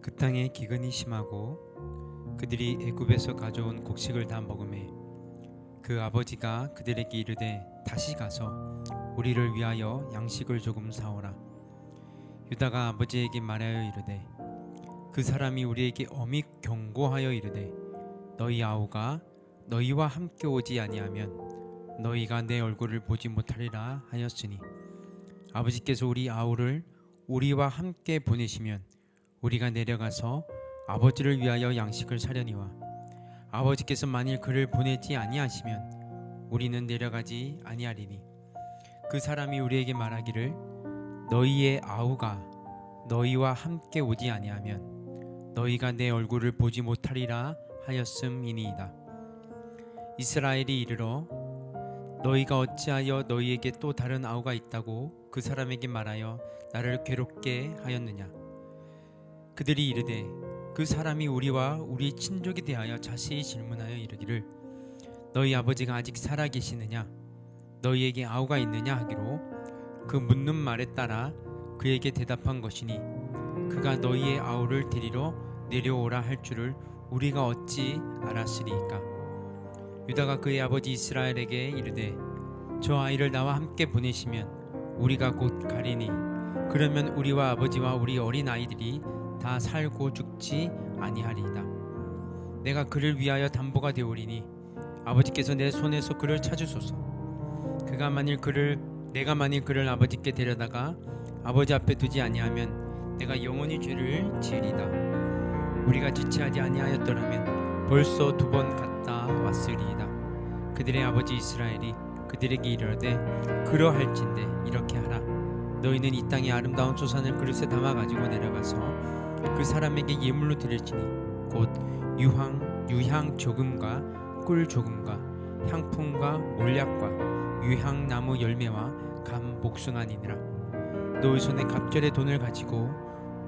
그 땅에 기근이 심하고 그들이 애굽에서 가져온 곡식을 다 먹음에 그 아버지가 그들에게 이르되 다시 가서 우리를 위하여 양식을 조금 사오라. 유다가 아버지에게 말하여 이르되 그 사람이 우리에게 엄히 경고하여 이르되 너희 아우가 너희와 함께 오지 아니하면 너희가 내 얼굴을 보지 못하리라 하였으니 아버지께서 우리 아우를 우리와 함께 보내시면 우리가 내려가서 아버지를 위하여 양식을 사려니와 아버지께서 만일 그를 보내지 아니하시면 우리는 내려가지 아니하리니 그 사람이 우리에게 말하기를 너희의 아우가 너희와 함께 오지 아니하면 너희가 내 얼굴을 보지 못하리라 하였음이니이다. 이스라엘이 이르러 너희가 어찌하여 너희에게 또 다른 아우가 있다고 그 사람에게 말하여 나를 괴롭게 하였느냐. 그들이 이르되 그 사람이 우리와 우리 친족에 대하여 자세히 질문하여 이르기를 너희 아버지가 아직 살아 계시느냐 너희에게 아우가 있느냐 하기로 그 묻는 말에 따라 그에게 대답한 것이니 그가 너희의 아우를 데리러 내려오라 할 줄을 우리가 어찌 알았으리이까. 유다가 그의 아버지 이스라엘에게 이르되 저 아이를 나와 함께 보내시면 우리가 곧 가리니 그러면 우리와 아버지와 우리 어린 아이들이 다 살고 죽지 아니하리이다. 내가 그를 위하여 담보가 되오리니 아버지께서 내 손에서 그를 찾으소서. 내가 만일 그를 아버지께 데려다가 아버지 앞에 두지 아니하면 내가 영원히 죄를 지으리다. 우리가 지체하지 아니하였더라면 벌써 2번 갔다 왔으리이다. 그들의 아버지 이스라엘이 그들에게 이르되 그러할진대 이렇게 하라. 너희는 이 땅의 아름다운 소산을 그릇에 담아 가지고 내려가서 그 사람에게 예물로 드릴지니 곧 유향 조금과 꿀 조금과 향품과 몰약과 유향나무 열매와 감 복숭아니니라. 너희 손에 갑절의 돈을 가지고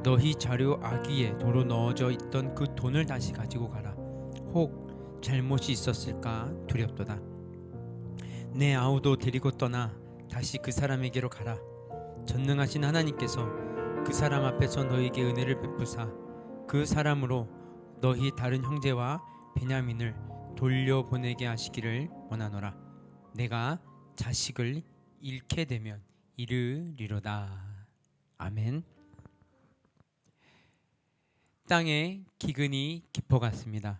너희 자료 아귀에 도로 넣어져 있던 그 돈을 다시 가지고 가라. 혹 잘못이 있었을까 두렵도다. 내 아우도 데리고 떠나 다시 그 사람에게로 가라. 전능하신 하나님께서 그 사람 앞에서 너희에게 은혜를 베푸사 그 사람으로 너희 다른 형제와 베냐민을 돌려보내게 하시기를 원하노라. 내가 자식을 잃게 되면 이르리로다. 아멘. 땅에 기근이 깊어갔습니다.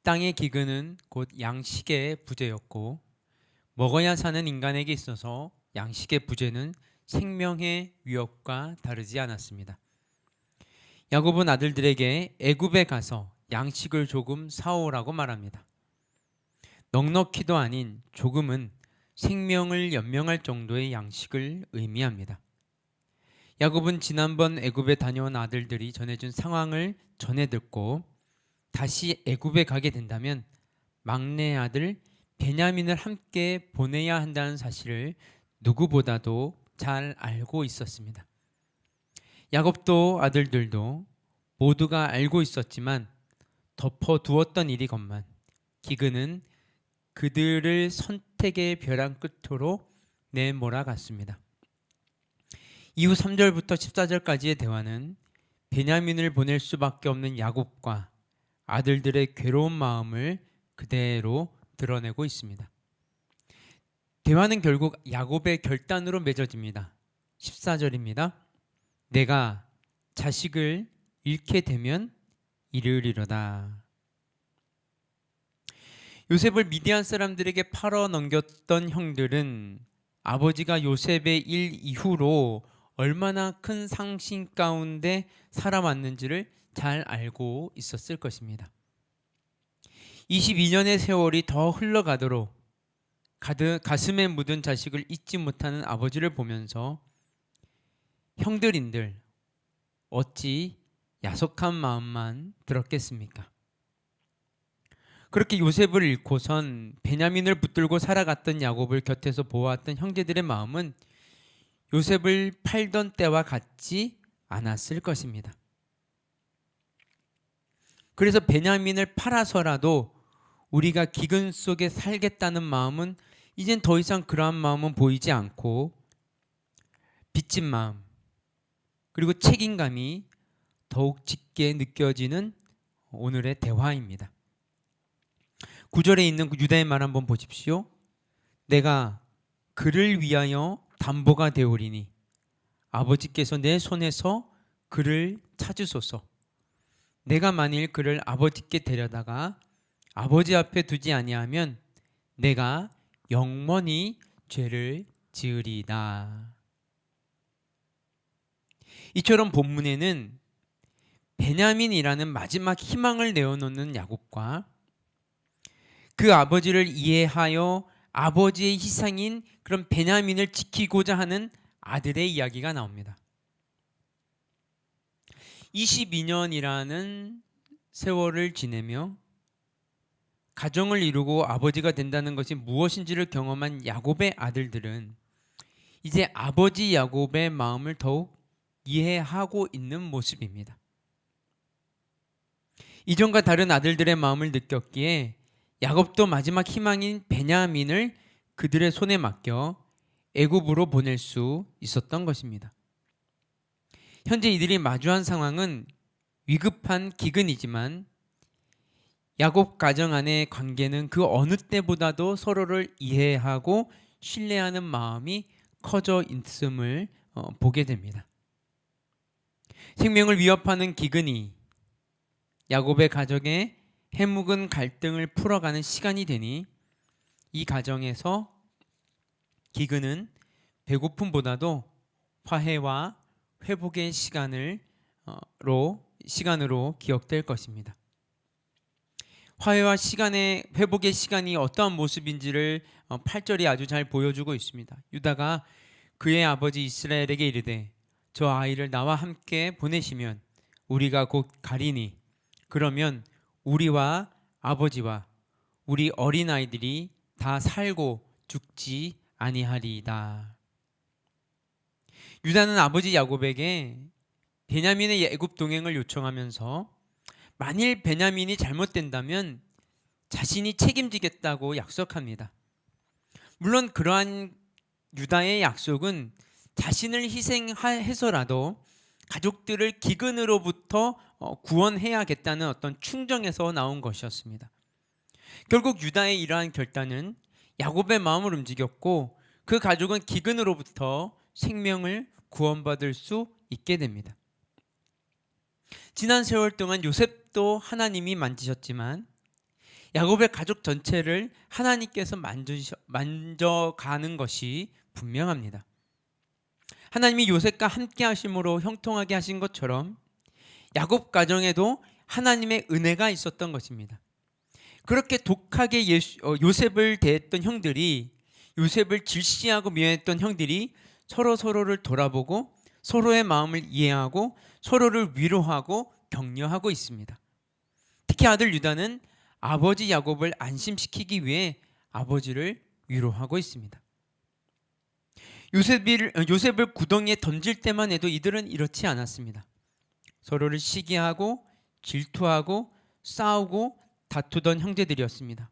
땅의 기근은 곧 양식의 부재였고 먹어야 사는 인간에게 있어서 양식의 부재는 생명의 위협과 다르지 않았습니다. 야곱은 아들들에게 애굽에 가서 양식을 조금 사오라고 말합니다. 넉넉히도 아닌 조금은 생명을 연명할 정도의 양식을 의미합니다. 야곱은 지난번 애굽에 다녀온 아들들이 전해준 상황을 전해 듣고 다시 애굽에 가게 된다면 막내 아들 베냐민을 함께 보내야 한다는 사실을 누구보다도 잘 알고 있었습니다. 야곱도 아들들도 모두가 알고 있었지만 덮어두었던 일이건만 기근은 그들을 선택의 벼랑 끝으로 내몰아갔습니다. 이후 3절부터 14절까지의 대화는 베냐민을 보낼 수밖에 없는 야곱과 아들들의 괴로운 마음을 그대로 드러내고 있습니다. 대화는 결국 야곱의 결단으로 맺어집니다. 14절입니다. 내가 자식을 잃게 되면 이르리로다. 요셉을 미디안 사람들에게 팔아 넘겼던 형들은 아버지가 요셉의 일 이후로 얼마나 큰 상심 가운데 살아왔는지를 잘 알고 있었을 것입니다. 22년의 세월이 더 흘러가도록 가슴에 묻은 자식을 잊지 못하는 아버지를 보면서 형들인들 어찌 야속한 마음만 들었겠습니까? 그렇게 요셉을 잃고선 베냐민을 붙들고 살아갔던 야곱을 곁에서 보아왔던 형제들의 마음은 요셉을 팔던 때와 같지 않았을 것입니다. 그래서 베냐민을 팔아서라도 우리가 기근 속에 살겠다는 마음은 이젠 더 이상 그러한 마음은 보이지 않고 빚진 마음 그리고 책임감이 더욱 짙게 느껴지는 오늘의 대화입니다. 9절에 있는 유다의 말 한번 보십시오. 내가 그를 위하여 담보가 되오리니 아버지께서 내 손에서 그를 찾으소서. 내가 만일 그를 아버지께 데려다가 아버지 앞에 두지 아니하면 내가 영원히 죄를 지으리다. 이처럼 본문에는 베냐민이라는 마지막 희망을 내어놓는 야곱과 그 아버지를 이해하여 아버지의 희생인 그런 베냐민을 지키고자 하는 아들의 이야기가 나옵니다. 22년이라는 세월을 지내며 가정을 이루고 아버지가 된다는 것이 무엇인지를 경험한 야곱의 아들들은 이제 아버지 야곱의 마음을 더욱 이해하고 있는 모습입니다. 이전과 다른 아들들의 마음을 느꼈기에 야곱도 마지막 희망인 베냐민을 그들의 손에 맡겨 애굽으로 보낼 수 있었던 것입니다. 현재 이들이 마주한 상황은 위급한 기근이지만 야곱 가정 안의 관계는 그 어느 때보다도 서로를 이해하고 신뢰하는 마음이 커져 있음을 보게 됩니다. 생명을 위협하는 기근이 야곱의 가정의 해묵은 갈등을 풀어가는 시간이 되니 이 가정에서 기근은 배고픔보다도 화해와 회복의 시간으로 기억될 것입니다. 화해와 회복의 시간이 어떠한 모습인지를 8절이 아주 잘 보여주고 있습니다. 유다가 그의 아버지 이스라엘에게 이르되 저 아이를 나와 함께 보내시면 우리가 곧 가리니 그러면 우리와 아버지와 우리 어린아이들이 다 살고 죽지 아니하리이다. 유다는 아버지 야곱에게 베냐민의 애굽 동행을 요청하면서 만일 베냐민이 잘못된다면 자신이 책임지겠다고 약속합니다. 물론 그러한 유다의 약속은 자신을 희생해서라도 가족들을 기근으로부터 구원해야겠다는 어떤 충정에서 나온 것이었습니다. 결국 유다의 이러한 결단은 야곱의 마음을 움직였고 그 가족은 기근으로부터 생명을 구원받을 수 있게 됩니다. 지난 세월 동안 요셉도 하나님이 만지셨지만 야곱의 가족 전체를 하나님께서 만져가는 것이 분명합니다. 하나님이 요셉과 함께 하심으로 형통하게 하신 것처럼 야곱 가정에도 하나님의 은혜가 있었던 것입니다. 그렇게 독하게 요셉을 대했던 형들이, 요셉을 질시하고 미워했던 형들이 서로를 돌아보고 서로의 마음을 이해하고 서로를 위로하고 격려하고 있습니다. 특히 아들 유다는 아버지 야곱을 안심시키기 위해 아버지를 위로하고 있습니다. 요셉을 구덩이에 던질 때만 해도 이들은 이렇지 않았습니다. 서로를 시기하고 질투하고 싸우고 다투던 형제들이었습니다.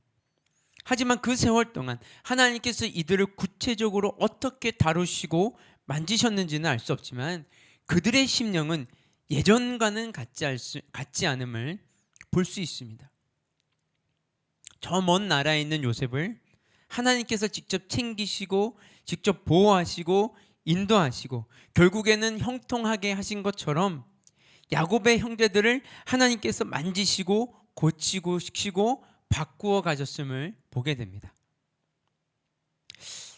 하지만 그 세월 동안 하나님께서 이들을 구체적으로 어떻게 다루시고 만지셨는지는 알 수 없지만 그들의 심령은 예전과는 같지 않음을 볼 수 있습니다. 저 먼 나라에 있는 요셉을 하나님께서 직접 챙기시고 직접 보호하시고 인도하시고 결국에는 형통하게 하신 것처럼 야곱의 형제들을 하나님께서 만지시고 고치고 시키고 바꾸어 가셨음을 보게 됩니다.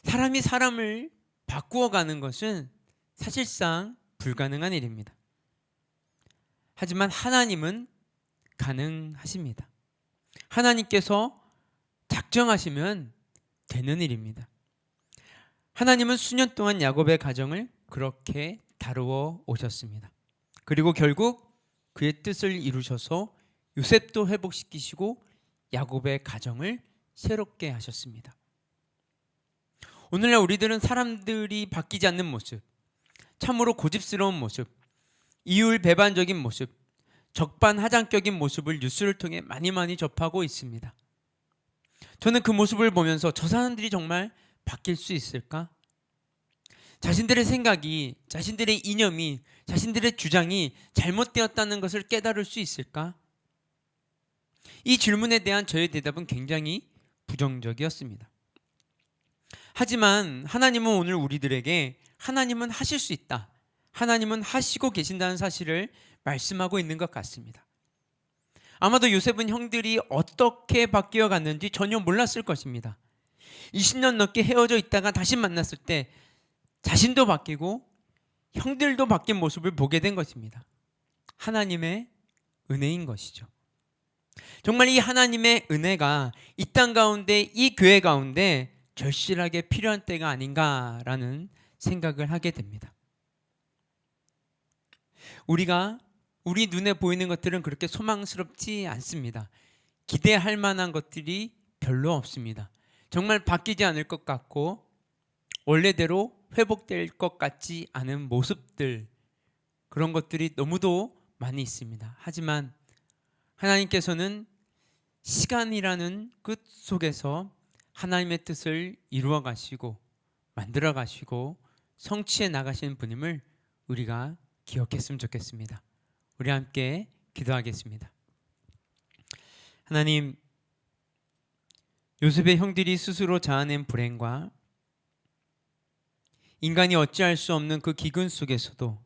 사람이 사람을 바꾸어 가는 것은 사실상 불가능한 일입니다. 하지만 하나님은 가능하십니다. 하나님께서 작정하시면 되는 일입니다. 하나님은 수년 동안 야곱의 가정을 그렇게 다루어 오셨습니다. 그리고 결국 그의 뜻을 이루셔서 요셉도 회복시키시고 야곱의 가정을 새롭게 하셨습니다. 오늘날 우리들은 사람들이 바뀌지 않는 모습, 참으로 고집스러운 모습, 이율배반적인 모습, 적반하장격인 모습을 뉴스를 통해 많이 접하고 있습니다. 저는 그 모습을 보면서 저 사람들이 정말 바뀔 수 있을까? 자신들의 생각이, 자신들의 이념이, 자신들의 주장이 잘못되었다는 것을 깨달을 수 있을까? 이 질문에 대한 저의 대답은 굉장히 부정적이었습니다. 하지만 하나님은 오늘 우리들에게 하나님은 하실 수 있다, 하나님은 하시고 계신다는 사실을 말씀하고 있는 것 같습니다. 아마도 요셉은 형들이 어떻게 바뀌어 갔는지 전혀 몰랐을 것입니다. 20년 넘게 헤어져 있다가 다시 만났을 때 자신도 바뀌고 형들도 바뀐 모습을 보게 된 것입니다. 하나님의 은혜인 것이죠. 정말 이 하나님의 은혜가 이 땅 가운데, 이 교회 가운데 절실하게 필요한 때가 아닌가라는 생각을 하게 됩니다. 우리 눈에 보이는 것들은 그렇게 소망스럽지 않습니다. 기대할 만한 것들이 별로 없습니다. 정말 바뀌지 않을 것 같고 원래대로 회복될 것 같지 않은 모습들, 그런 것들이 너무도 많이 있습니다. 하지만 하나님께서는 시간이라는 끝 속에서 하나님의 뜻을 이루어 가시고 만들어 가시고 성취해 나가시는 분임을 우리가 기억했으면 좋겠습니다. 우리 함께 기도하겠습니다. 하나님, 요셉의 형들이 스스로 자아낸 불행과 인간이 어찌할 수 없는 그 기근 속에서도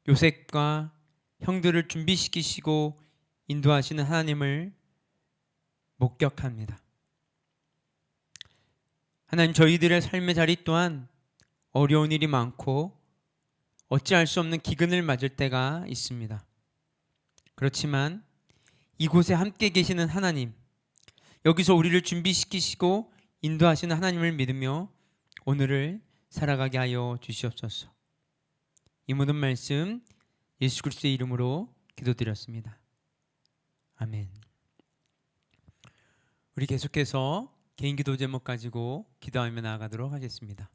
요셉과 형들을 준비시키시고 인도하시는 하나님을 목격합니다. 하나님, 저희들의 삶의 자리 또한 어려운 일이 많고 어찌할 수 없는 기근을 맞을 때가 있습니다. 그렇지만 이곳에 함께 계시는 하나님, 여기서 우리를 준비시키시고 인도하시는 하나님을 믿으며 오늘을 살아가게 하여 주시옵소서. 이 모든 말씀 예수 그리스도의 이름으로 기도드렸습니다. 아멘. 우리 계속해서 개인 기도 제목 가지고 기도하며 나아가도록 하겠습니다.